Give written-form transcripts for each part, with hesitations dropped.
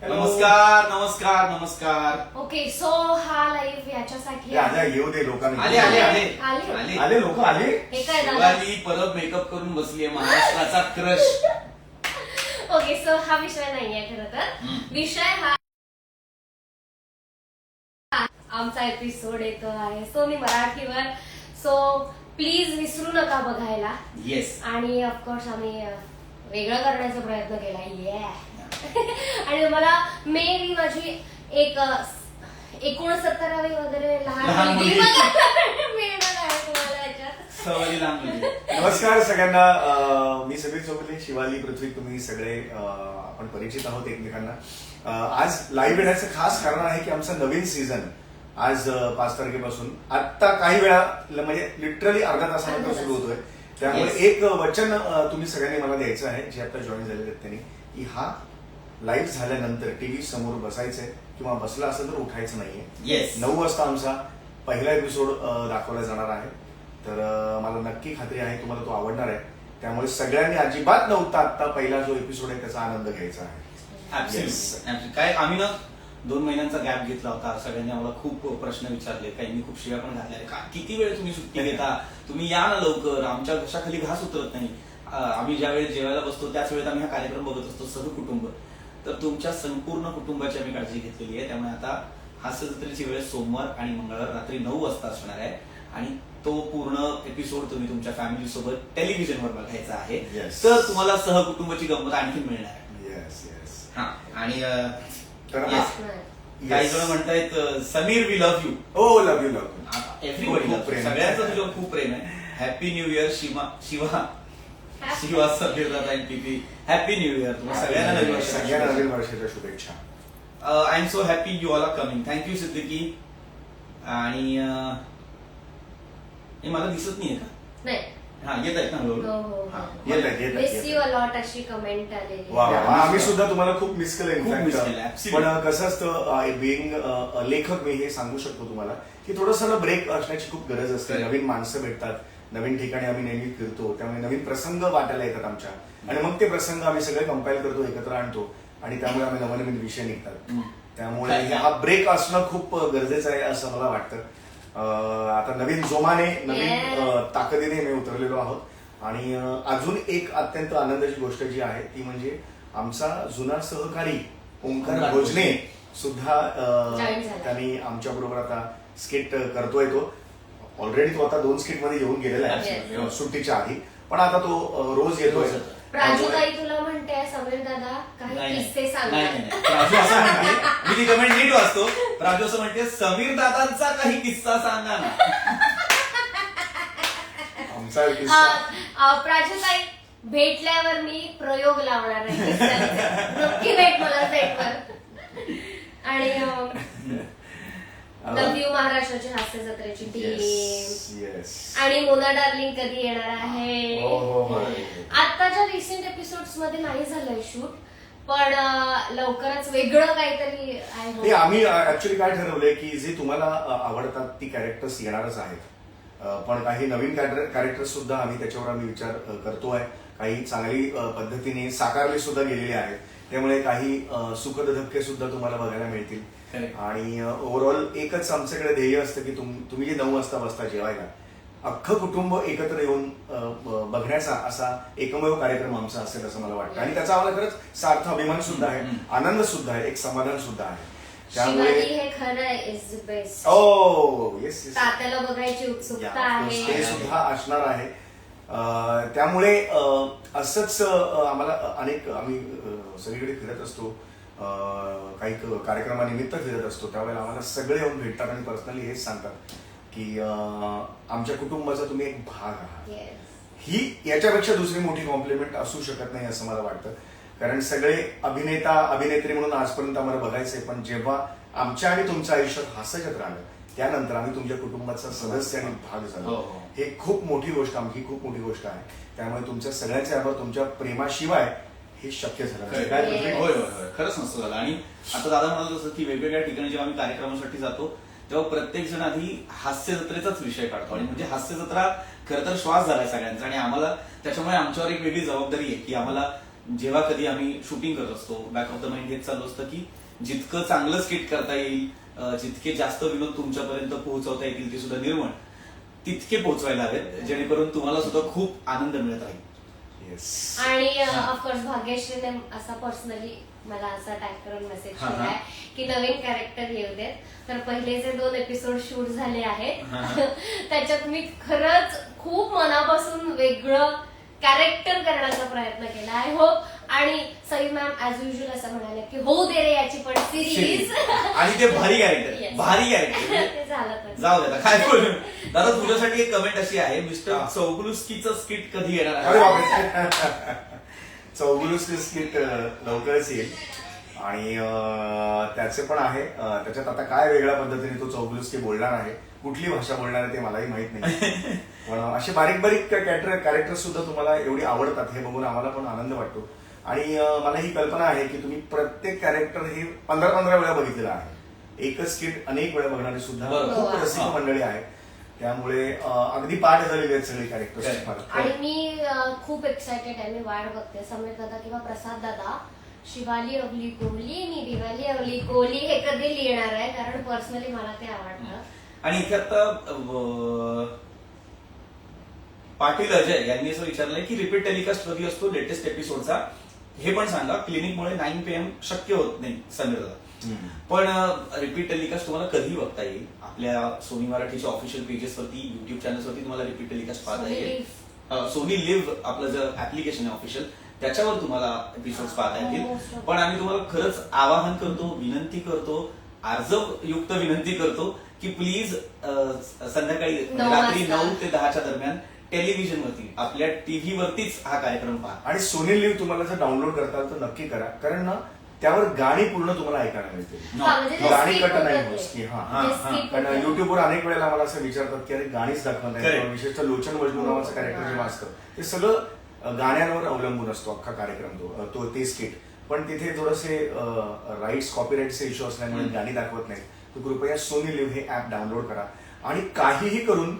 नमस्कार नमस्कार नमस्कार. ओके सो हा लाईव्ह याच्यासाठी येऊ दे लोकांना. आले आले आले आले? आले आले लोक आले. हे काय झालं? शिवाली परत मेकअप करून बसलीये महाराष्ट्राचा क्रश. ओके सो हा विषय नाहीये खरं तर. विषय हा आमचा एपिसोड येतो आहे सोनी मराठीवर. सो प्लीज विसरू नका बघायला. येस. आणि ऑफकोर्स आम्ही वेगळं करण्याचा प्रयत्न केला. आणि तुम्हाला मे बी माझी एक 69वी वगैरे लहान लहान मुलगी मुलगी. मिळणार आहे तुम्हाला याच्यात. सवाली लांब म्हणजे. नमस्कार सगळ्यांना. मी समीर चौगुले, शिवाली, पृथ्वी, तुम्ही सगळे आपण परिचित आहोत एकमेकांना. आज लाईव्ह येण्याचं खास कारण आहे की आमचा नवीन सीझन आज 5 तारखेपासून आता काही वेळा म्हणजे लिटरली अर्धा तासानंतर सुरू होतोय. त्यामुळे एक वचन तुम्ही सगळ्यांनी मला द्यायचं आहे जे आता जॉईन झालेले आहेत त्यांनी, की हा लाईव्ह झाल्यानंतर टीव्ही समोर बसायचंय किंवा बसला असेल तर उठायचं नाहीये. येस. 9 वाजता आमचा पहिला एपिसोड दाखवला जाणार आहे. तर मला नक्की खात्री आहे तुम्हाला तो आवडणार आहे. त्यामुळे सगळ्यांनी अजिबात नव्हता आता पहिला जो एपिसोड आहे त्याचा आनंद घ्यायचा आहे. Absolutely. काय आम्ही ना 2 महिन्यांचा गॅप घेतला होता. सगळ्यांनी आम्हाला खूप प्रश्न विचारले, काहींनी खूप शिव्या पण घातल्या. का किती वेळ तुम्ही सुट्टी घेता, तुम्ही या ना लवकर, आमच्या घशाखाली घास उतरत नाही. आम्ही ज्या वेळेस जेवायला बसतो त्याच वेळेत आम्ही हा कार्यक्रम बघत असतो सहकुटुंब. तर तुमच्या संपूर्ण कुटुंबाची आम्ही काळजी घेतलेली आहे. त्यामुळे आता हास्य जत्रेची वेळ सोमवार आणि मंगळवार रात्री 9 वाजता असणार आहे आणि तो पूर्ण एपिसोड तुम्ही तुमच्या फॅमिली सोबत टेलिव्हिजनवर बघायचा आहे. Yes. तर तुम्हाला सहकुटुंबाची गंमत आणखी मिळणार आहे. Yes yes. हा आणि तर yes. काही जण म्हणतायत समीर वी लव्ह यू. हो लव्ह यू लव्ह एव्हरीबडी खूप प्रेम. सगळ्यांचं तुझ्यावर खूप प्रेम आहे. Happy new year Shiva Sameer दादा एंड पीपी. हॅपी न्यू इयर तुम्हाला सगळ्यांना नवीन सगळ्यांना वर्ष. नवीन वर्षाच्या शुभेच्छा. I am so happy you all are coming. Thank you Siddiqui. आणि हे मला दिसत नाहीये का? नाही. हा येत आहेत ना हळूहळू? हो, हो, हा. हो. येत आहेत, येत आहेत, मिस येत यू आहेत. अलॉट अशी कमेंट आलेली वा आहे. वा वा. आम्ही सुद्धा तुम्हाला खूप मिस केलं खूप miss केलं, इनफॅक्ट. absolutely. पण कसं असतं बिईंग लेखक मी हे सांगू शकतो तुम्हाला की थोडंसं ब्रेक असण्याची खूप गरज असते. Correct. नवीन माणसं भेटतात, नवीन ठिकाणी आम्ही नेहमी फिरतो, त्यामुळे नवीन प्रसंग वाटायला येतात आमच्या आणि मग ते प्रसंग आम्ही सगळे कंपाईल करतो, एकत्र आणतो आणि त्यामुळे आम्ही नवनवीन विषय निघतात. त्यामुळे हा ब्रेक असणं खूप गरजेचं आहे असं मला वाटतं. आता नवीन जोमाने नवीन ताकदीने मी उतरलेलो आहोत. आणि अजून एक अत्यंत आनंदाची गोष्ट जी आहे ती म्हणजे आमचा जुना सहकारी ओंकार भोजने सुद्धा Join झाला. त्यांनी आमच्या बरोबर आता स्किट करतोय. तो ऑलरेडी तो आता 2 स्किट मध्ये येऊन गेलेला आहे Yes. सुट्टीच्या आधी, पण आता तो रोज येतोय. रोज येतो. प्राजूताई तुला म्हणते समीर दादा काही नाही, किस्से नाही, सांगा. नाही, नाही. प्राजू असं म्हणते, मी ती कमेंट नीट वाचतो. प्राजू असं म्हणते समीर दादांचा काही किस्सा सांगा ना. आमचा किस्सा प्राजूताई भेटल्यावर मी प्रयोग लावणार आहे किस्स्यांचे. नक्की भेट मला सेटवर. आणि लव्ह यू महाराष्ट्राची हास्य जत्रेची टीम येस. आणि मोना डार्लिंग कधी येणार आहे. हो हो हो. आताच्या रिसेंट एपिसोड्स मध्ये नाही झालंय शूट, पण लवकरच वेगळं काहीतरी आहे. ते आम्ही ऍक्च्युली काय ठरवलंय की जे तुम्हाला आवडतात ती कॅरेक्टर्स येणारच आहेत. पण काही नवीन कॅरेक्टर्स सुद्धा आम्ही विचार करतोय. काही चांगली पद्धतीने साकारले सुद्धा गेलेले आहेत. त्यामुळे काही सुखद धक्के सुद्धा तुम्हाला बघायला मिळतील. आणि ओव्हरऑल एकच आमच्याकडे ध्येय असतं की तुम्ही जे 9 वाजता बसता जेवायला, अख्खं कुटुंब एकत्र येऊन बघण्याचा असा एकमेव कार्यक्रम आमचा असेल असं मला वाटतं. आणि त्याचा आम्हाला खरंच सार्थ अभिमान सुद्धा आहे, आनंद सुद्धा आहे, एक समाधान सुद्धा आहे. शिवाली हे खरं is best. Oh yes yes. तात्याला बघायची उत्सुकता आहे. ते सुद्धा असणार आहे. त्यामुळे असंच आम्हाला आम्ही सगळीकडे फिरत असतो, काही कार्यक्रमानिमित्त फिरत असतो. त्यावेळेला आम्हाला सगळे येऊन भेटतात आणि पर्सनली हेच सांगतात की आमच्या कुटुंबाचा तुम्ही एक भाग आहात. ही याच्यापेक्षा दुसरी मोठी कॉम्प्लिमेंट असू शकत नाही असं मला वाटतं. कारण सगळे अभिनेता अभिनेत्री म्हणून आजपर्यंत आम्हाला बघायचंय, पण जेव्हा आमच्या आणि तुमच्या आयुष्यात हास्यजत्रा आलं त्यानंतर आम्ही तुमच्या कुटुंबाचा सदस्य आणि भाग झालो. हे खूप मोठी गोष्ट, आमची खूप मोठी गोष्ट आहे. त्यामुळे तुमच्या सगळ्यांचे आभार. तुमच्या प्रेमाशिवाय हे शक्य झालं. होय होय होय, खरंच नसतं झालं. आणि आता दादा म्हणाल तसं की वेगवेगळ्या ठिकाणी जेव्हा आम्ही कार्यक्रमासाठी जातो तेव्हा प्रत्येक जण आधी हास्य जत्रेचाच विषय काढतो. आणि म्हणजे हास्य जत्रा खरं तर श्वास झालाय सगळ्यांचा आणि आम्हाला त्याच्यामुळे आमच्यावर एक वेगळी जबाबदारी आहे की आम्हाला जेव्हा कधी आम्ही शूटिंग करत असतो बॅक ऑफ द माइंड हेच चालू असतं की जितकं चांगलं स्किट करता येईल, जितके जास्त विनोद तुमच्यापर्यंत पोहोचवता येतील ते सुद्धा निर्मळ तितके पोहोचवायला हवेत, जेणेकरून तुम्हाला सुद्धा खूप आनंद मिळत राहील. येस. आणि ऑफकोर्स भाग्यश्रीने असा पर्सनली मला असा टॅग करून मेसेज हा, हा. केलाय की नवीन कॅरेक्टर येऊ देत. तर पहिले जे 2 एपिसोड शूट झाले आहेत हा, हा. त्याच्यात मी खरंच खूप मनापासून वेगळं कॅरेक्टर करण्याचा प्रयत्न केला. I hope. आणि सई मॅम ऍज युजल असं म्हणाले की होऊ दे रे याची पण सिरीज. आणि ते भारी कॅरेक्टर, Yes. भारी कॅरेक्टर. ते झालं पण. जाऊ दे काय बोलू. दादा तुझ्यासाठी एक कमेंट अशी आहे, मिस्टर चौगुलुस्कीचं स्किट कधी येणार अरे आहे? बापरे. चौगुलुस्की स्किट लवकरच येईल आणि त्याचे पण आहे. त्याच्यात आता काय वेगळ्या पद्धतीने तो चौगुलुस्की बोलणार आहे, कुठली भाषा बोलणार आहे ते मलाही माहित नाही. पण असे बारीक बारीक कॅरेक्टर सुद्धा तुम्हाला एवढी आवडतात हे बघून आम्हाला पण आनंद वाटतो. आणि मला ही कल्पना आहे की तुम्ही प्रत्येक कॅरेक्टर हे 15-15 वेळा बघितलेलं आहे. एकच स्किट अनेक वेळा बघणारी सुद्धा बरोबर. खूप रसिक मंडळी आहे. त्यामुळे अगदी पाठ झालेली आहेत सगळी कॅरेक्टर्स. आणि मी खूप एक्सायटेड आहे. मी वाट बघते समीर दादा किंवा प्रसाद दादा शिवाली अवली कोहली आणि दिवाली अवली कोहली हे कधी लिहिणार आहे, कारण पर्सनली मला ते आवडतं. आणि इथे आता पाटील अजय यांनी असं विचारलंय की रिपीट टेलिकास्ट कधी असतो लेटेस्ट एपिसोडचा, हे पण सांगा. क्लिनिकमुळे 9 PM शक्य होत नाही समीरला, पण रिपीट टेलिकास्ट तुम्हाला कधीही बघता येईल. आपल्या सोनी मराठीच्या ऑफिशियल पेजेस वरती, युट्यूब चॅनल्स वरती तुम्हाला रिपीट टेलिकास्ट पाहता येईल. सोनी लिव्ह आपलं जे ऍप्लिकेशन आहे ऑफिशियल त्याच्यावर तुम्हाला एपिसोड्स पाहता येतील. पण आम्ही तुम्हाला खरंच आवाहन करतो, विनंती करतो, आर्जवयुक्त विनंती करतो की प्लीज संध्याकाळी रात्री 9 ते 10च्या दरम्यान टेलिव्हिजनवरती आपल्या टीव्ही वरतीच हा कार्यक्रम पहा. आणि सोनी लिव्ह तुम्हाला जर डाउनलोड करता आलं तर नक्की करा, कारण ना त्यावर गाणी पूर्ण तुम्हाला ऐकायला मिळतील. म्हणजे ते गाणी skip कट होतात नाही ते. मोजकी. हा, ते हा. skip कारण होतात. युट्यूबवर अनेक वेळेला मला असं विचारतात की अरे गाणीच दाखवत नाही, Correct. किंवा विशेषतः लोचन मजनू नावाचं कॅरेक्टर जेव्हा असतं ते सगळं गाण्यांवर अवलंबून असतो अख्खा कार्यक्रम तो ते स्किट. पण तिथे थोडेसे राईट्स कॉपीराईटचे इश्यू असल्यामुळे गाणी दाखवत नाही. तर कृपया सोनी लिव्ह हे ऍप डाउनलोड करा आणि काहीही करून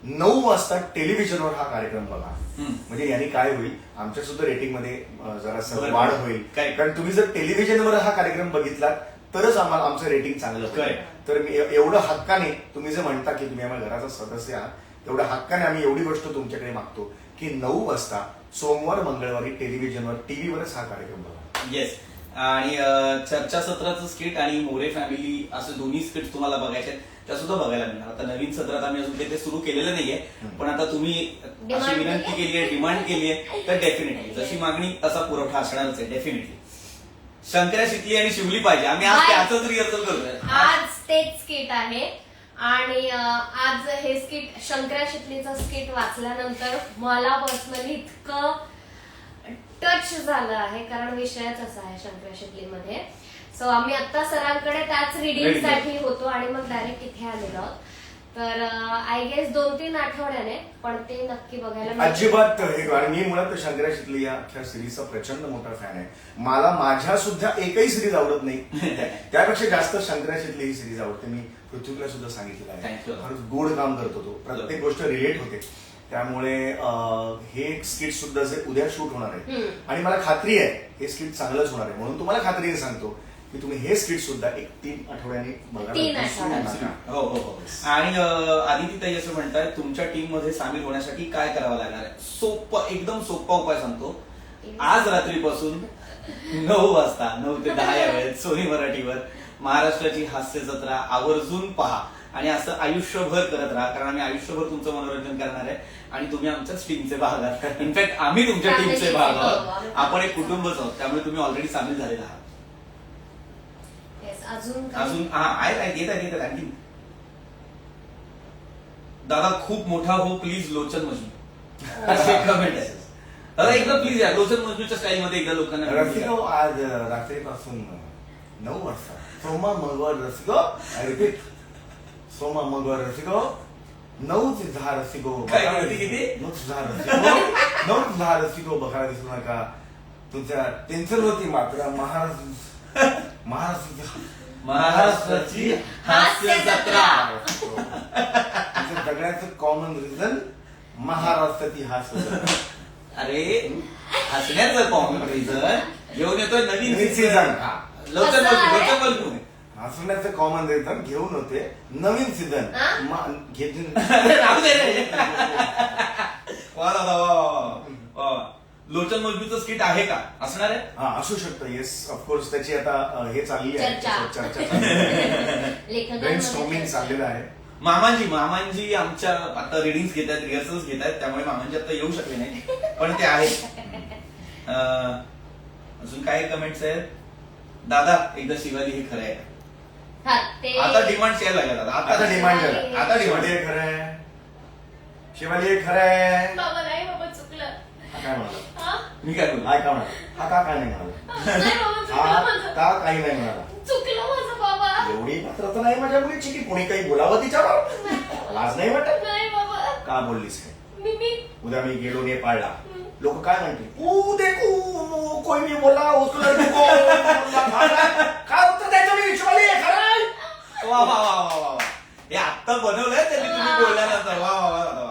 9 वाजता टेलिव्हिजनवर हा कार्यक्रम बघा. म्हणजे याने काय होईल, आमच्या सुद्धा रेटिंग मध्ये जरासं बरोबर. वाढ होईल. काय? कारण तुम्ही जर टेलिव्हिजनवर हा कार्यक्रम बघितलात तरच आम्हाला आमचं रेटिंग चांगलं होईल. Correct. तर मी एवढं हक्काने, तुम्ही जे म्हणता की तुम्ही आम्हाला घराचा सदस्य आहात, तेवढ्या हक्काने आम्ही एवढी गोष्ट तुमच्याकडे मागतो की 9 वाजता सोमवार मंगळवारी टेलिव्हिजनवर टीव्हीवरच हा कार्यक्रम बघा. येस. आणि चर्चासत्राचं स्किट आणि मोरे फॅमिली असे दोन्ही स्किट तुम्हाला बघायचे आहेत, त्या सुद्धा बघायला मिळणार. आता नवीन सत्रात आम्ही अजून काही ते सुरू केलेलं नाहीये, पण आता तुम्ही अशी Demand विनंती केली आहे, डिमांड केली आहे, तर डेफिनेटली जशी मागणी तसा पुरवठा असणारच आहे. डेफिनेटली शंकर्या शिकली आणि शिवली पाहिजे. आम्ही आज त्याच रिहर्सल करतोय. आज तेच स्किट आहे. आणि आज हे स्किट शंकरा शिकलीचं स्किट वाचल्यानंतर मला पर्सनली इतकं टच झालं आहे, कारण विषयच असा आहे शंकरा शिकलीमध्ये. सो आम्ही आता सरांकडे त्याच रिडिंग साठी होतो आणि मग डायरेक्ट इथे आलेलो आहोत. तर आय गेस 2-3 आठवड्याने पण ते नक्की बघायला मिळेल. अजिबात हे. आणि मी मुळात शंकर्या शिकली या अख्ख्या सिरीजचा प्रचंड मोठा फॅन आहे. मला माझ्या सुद्धा एकही सिरीज आवडत नाही, त्यापेक्षा जास्त शंकर्या शिकली ही सिरीज आवडते. मी पृथ्वीला सुद्धा सांगितलेलं आहे. Thank you. खरंच गोड काम करतो तो, प्रत्येक गोष्ट रिलेट होते. त्यामुळे हे स्किट सुद्धा जे उद्या शूट होणार आहे आणि मला खात्री आहे हे स्किट चांगलंच होणार आहे, म्हणून तुम्हाला खात्रीने सांगतो की तुम्ही हे स्किट सुद्धा एक 3 आठवड्याने 3 बघायला आठवड्यात. हो हो हो. आणि आदिती ताई असं म्हणताय तुमच्या टीम मध्ये सामील होण्यासाठी काय करावं लागणार आहे? सोपं, एकदम सोपा उपाय सांगतो. आज रात्रीपासून 9 वाजता 9 ते 10 या वेळेत सोनी मराठीवर महाराष्ट्राची हास्य जत्रा आवर्जून पहा आणि असं आयुष्यभर करत राहा, कारण आम्ही आयुष्यभर तुमचं मनोरंजन करणार आहे आणि तुम्ही आमच्याच टीमचे भाग आहात. इनफॅक्ट आम्ही तुमच्या टीमचे भाग आहोत. आपण एक कुटुंबच आहोत, त्यामुळे तुम्ही ऑलरेडी सामील झालेला आहात. अजून येत आणखी. दादा खूप मोठा हो प्लीज लोचन मजनू असे कमेंट आहे. दादा एकदा प्लीज या लोचन मजनूच्या स्टाईल मध्ये एकदा लोकांना रसिको आज रात्रीपासून 9 वाजता सोमा मंगळवार रसिको, रिपीट, सोमा मंगळवार रसिको 9 ते 10 रसिको. काय किती? 9 ते 10 रसिको, 9 ते 10 रसिको बघायला दिसू नका. तुमच्या टेन्शन होती मात्र महाराष्ट्राची हास्य जत्रा. सगळ्याचं कॉमन रिझन महाराष्ट्राची हास्य जत्रा. अरे हसण्याचं कॉम्पिटिशन घेऊन येतोय नवीन नवीन सीझन. season. लवकर कसं आहे? बोल, लवकर बोल. हसण्याचं कॉमन रिझन घेऊन होते नवीन सीझन राहू दे रे. वा दादा, वा वा वा वा. लोचन मजबूतचं स्किट आहे का, असणार आहे? हा असू शकतं. येस ऑफकोर्स त्याची आता हे चालली आहे चर्चा. चर्चा ब्रेनस्टॉर्मिंग चाललेलं आहे. मामांजी आमच्या आता रिडिंग्स घेत आहेत, रिहर्सल्स घेत आहेत, त्यामुळे मामांजी आता येऊ शकले नाही, पण ते आहेत. अजून काय कमेंट्स आहेत? दादा एकदा शिवाली हे खरं आहे का? हा, ते आता डिमांड यायला लागल्या दादा, आता आता डिमांड शिवाली- झाला. आता शिवाली हे खरं आहे. शिवाली हे खरं आहे. बाबा नाही बाबा चुकलं. हा काय म्हणाला? हा? मी काय बोलू? हा का म्हणाला? हा का काय नाही म्हणाला? नाही बाबा चुकलं हा माझं. का काही नाही म्हणाला? चुकलं माझं बाबा. एवढी मात्र तर नाही माझ्या मुलीची की कोणी काही बोलावं तिच्यावर. लाज नाही वाटत? नाही बाबा. का बोललीस काय? मी उद्या मी गेलो नेपाळला, लोक काय म्हणतील? ऊ देखू कोई मी बोला उसको देखो. काय उत्तर द्यायचं मी? शिवाली हे खरं आहे. वा वा वा वा वा वा. हे आत्ता बनवलंय त्यांनी तुम्ही बोलल्यानंतर. वा वा वा वा.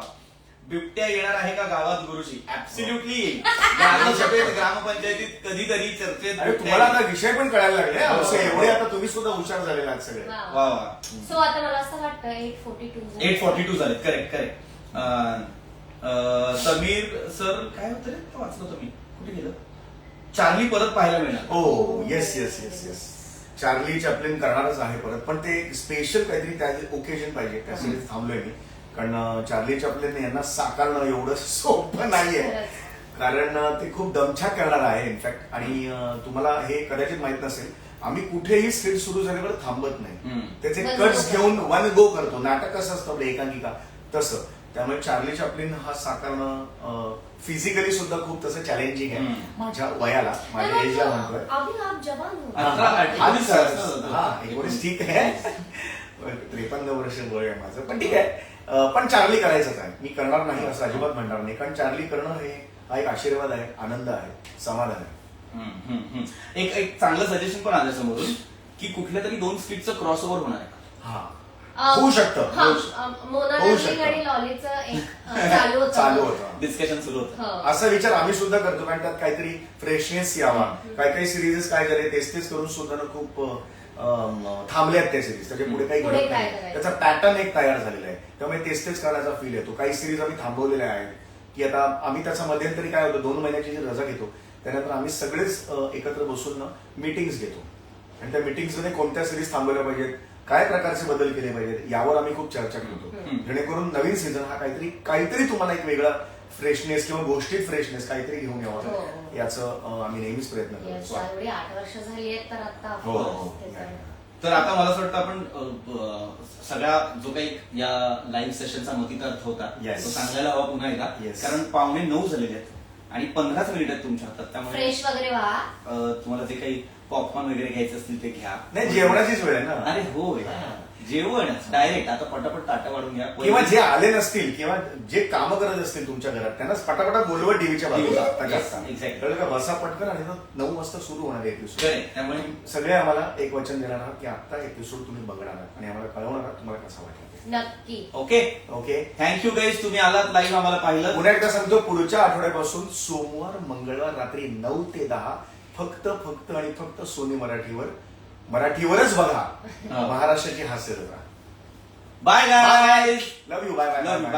बिबट्या येणार आहे का गावात गुरुशी? ऍब्सोल्युटली येईल. ग्रामसभेत, ग्रामपंचायतीत कधीतरी चर्चेत अरे तुम्हाला आता विषय पण कळायला लागले अवश्य. एवढे आता तुम्ही सुद्धा हुशार झालेले आहात सगळे. वा वा. सो आता मला असं वाटतं 842 842 झाले. Correct correct. समीर सर काय होतं रे, ते वाचलं होतं मी, कुठे गेलं? चार्ली परत पाहायला मिळणार. हो yes yes yes yes. Charlie Chaplin करणारच आहे परत, पण ते स्पेशल काहीतरी त्या ओकेजन पाहिजे. त्यासाठी थांबलोय मी, कारण चार्ली चॅप्लिन यांना साकारणं एवढं सोपं नाहीये. कारण ते खूप दमछाक करणार आहे इनफॅक्ट. आणि तुम्हाला हे कदाचित माहित नसेल, आम्ही कुठेही स्किट सुरू झाल्यावर थांबत नाही. त्याचे कट्स घेऊन वन गो करतो. नाटक कसं असतं आपलं एकांकिका तसं. त्यामुळे चार्ली चॅप्लिन हा साकारणं फिजिकली सुद्धा खूप तसं चॅलेंजिंग आहे. माझ्या वयाला, माझ्या एजला म्हणतोय. अभी आप जवान हो. हा 19 ठीक आहे. 53 वर्ष वय आहे माझं, पण ठीक आहे. पण चार्ली करायचंच आहे. मी करणार नाही असं अजिबात म्हणणार नाही, कारण चार्ली करणं हे हा एक आशीर्वाद आहे, आनंद आहे, समाधान आहे. एक चांगलं सजेशन पण आलं समोरून की कुठल्या तरी 2 स्किटचं क्रॉस ओव्हर होणार आहे. हा होऊ शकतं. मोना होऊ डार्लिंग शकतं. आणि लॉलीचं एक चालू होतं. चालू होतं. डिस्कशन सुरू होतं. हो. असा विचार आम्ही सुद्धा करतो, कारण त्यात काहीतरी फ्रेशनेस यावा. काही सिरीज काय झाले तेच करून सुद्धा ना खूप थांबल्यात त्या सिरीज. त्याच्या पुढे काही पुढे घडत काय नाही. करायचं? त्याचा पॅटर्न एक तयार झालेला आहे, त्यामुळे तेच करण्याचा फील येतो. काही सिरीज आम्ही थांबवलेल्या आहेत की आता आम्ही त्याचा मध्यंतरी काय होतं, 2 महिन्याची जी रजा घेतो त्यानंतर आम्ही सगळेच एकत्र बसून मीटिंग्स घेतो. आणि त्या मीटिंग्समध्ये कोणत्या सिरीज थांबवल्या पाहिजेत, काय प्रकारचे बदल केले पाहिजेत, यावर आम्ही खूप चर्चा करतो. जेणेकरून नवीन सीझन हा काहीतरी तुम्हाला एक वेगळा फ्रेशनेस किंवा गोष्टीत फ्रेशनेस काहीतरी घेऊन यावं, हो. याचं आम्ही नेहमीच प्रयत्न Yes, करतो. एवढी 8 वर्ष झाली आहेत तर आता हो, हो. ऑफकोर्स त्याचं- तर आता मला असं वाटतं आपण सगळा जो काही या लाईव्ह सेशनचा मतितार्थ होता Yes. तो सांगायला हवा पुन्हा एकदा. Yes. कारण 8:45 झालेले आहेत आणि 15च मिनिट आहेत तुमच्या हातात, त्यामुळे फ्रेश वगैरे व्हा. तुम्हाला जे काही पॉपकॉर्न वगैरे घ्यायचे असतील ते घ्या. नाही, जेवणाचीच वेळ आहे ना. अरे हो, जेवण डायरेक्ट आता पटापट ताटं वाढून घ्या. किंवा जे आले नसतील किंवा जे काम करत असतील तुमच्या घरात त्यांना पटापटा बोलवत टीव्हीच्या बाजूला. Yes, exactly. कळलं का? बसा पटकन आणि 9 वाजता सुरू होणार एपिसोड. Correct. त्यामुळे सगळे आम्हाला एक वचन देणार आहात की आता एपिसोड तुम्ही बघणार आहात आणि आम्हाला कळवणार आहात तुम्हाला कसा वाटला ते. नक्की. Okay, okay. थँक्यू गाईज, तुम्ही आलात लाईव्ह, आम्हाला पाहिलं. पुन्हा एकदा सांगतो, पुढच्या आठवड्यापासून सोमवार मंगळवार रात्री 9 ते 10 फक्त आणि फक्त सोनी मराठीवरच बघा. महाराष्ट्राची हास्य जत्रा. Bye guys. Love you. Bye Love you, bye. bye.